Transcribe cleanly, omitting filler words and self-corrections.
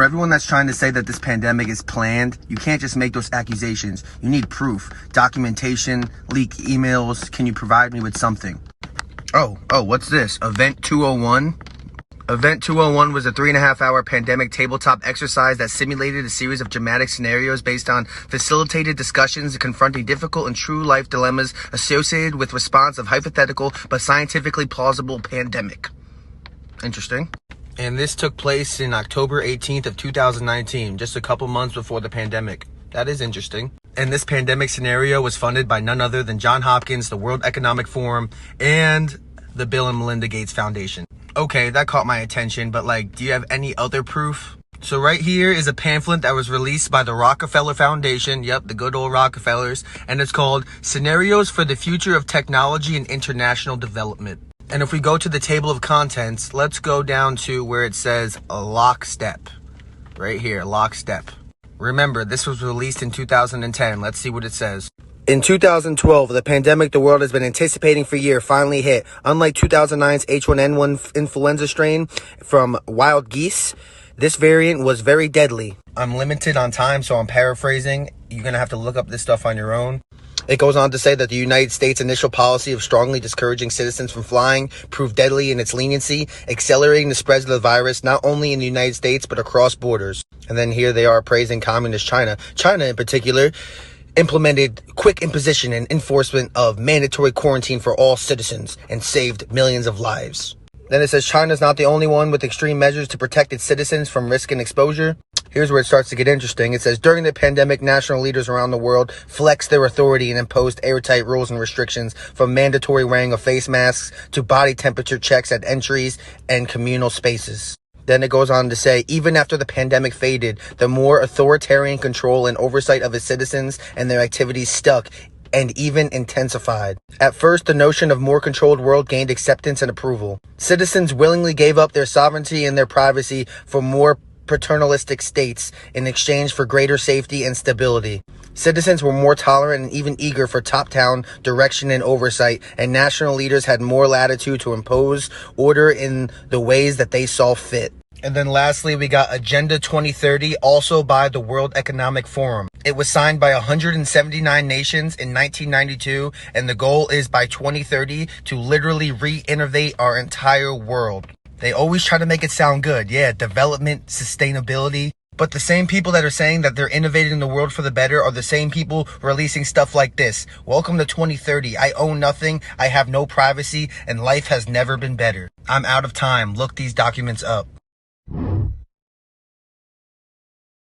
For everyone that's trying to say that this pandemic is planned, you can't just make those accusations. You need proof, documentation, leak emails. Can you provide me with something? Oh, what's this? Event 201? Event 201 was a 3.5-hour pandemic tabletop exercise that simulated a series of dramatic scenarios based on facilitated discussions confronting difficult and true life dilemmas associated with response of hypothetical but scientifically plausible pandemic. Interesting. And this took place in October 18th of 2019, just a couple months before the pandemic. That is interesting. And this pandemic scenario was funded by none other than Johns Hopkins, the World Economic Forum, and the Bill and Melinda Gates Foundation. Okay, that caught my attention, but do you have any other proof? So right here is a pamphlet that was released by the Rockefeller Foundation. Yep, the good old Rockefellers. And it's called Scenarios for the Future of Technology and International Development. And if we go to the table of contents, let's go down to where it says lockstep. Right here, lockstep. Remember, this was released in 2010. Let's see what it says. In 2012, the pandemic the world has been anticipating for years finally hit. Unlike 2009's H1N1 influenza strain from wild geese, this variant was very deadly. I'm limited on time, so I'm paraphrasing. You're going to have to look up this stuff on your own. It goes on to say that the United States' initial policy of strongly discouraging citizens from flying proved deadly in its leniency, accelerating the spread of the virus not only in the United States but across borders. And then here they are praising communist China. China in particular implemented quick imposition and enforcement of mandatory quarantine for all citizens and saved millions of lives. Then it says China's not the only one with extreme measures to protect its citizens from risk and exposure. Here's where it starts to get interesting. It says, during the pandemic, national leaders around the world flexed their authority and imposed airtight rules and restrictions, from mandatory wearing of face masks to body temperature checks at entries and communal spaces. Then it goes on to say, even after the pandemic faded, the more authoritarian control and oversight of its citizens and their activities stuck and even intensified. At first, the notion of more controlled world gained acceptance and approval. Citizens willingly gave up their sovereignty and their privacy for more paternalistic states in exchange for greater safety and stability. Citizens were more tolerant and even eager for top-down direction and oversight, and national leaders had more latitude to impose order in the ways that they saw fit. And then lastly, we got Agenda 2030, also by the World Economic Forum. It was signed by 179 nations in 1992, and the goal is by 2030 to literally re-innovate our entire world. They always try to make it sound good. Yeah, development, sustainability. But the same people that are saying that they're innovating the world for the better are the same people releasing stuff like this. Welcome to 2030. I own nothing. I have no privacy, and life has never been better. I'm out of time. Look these documents up.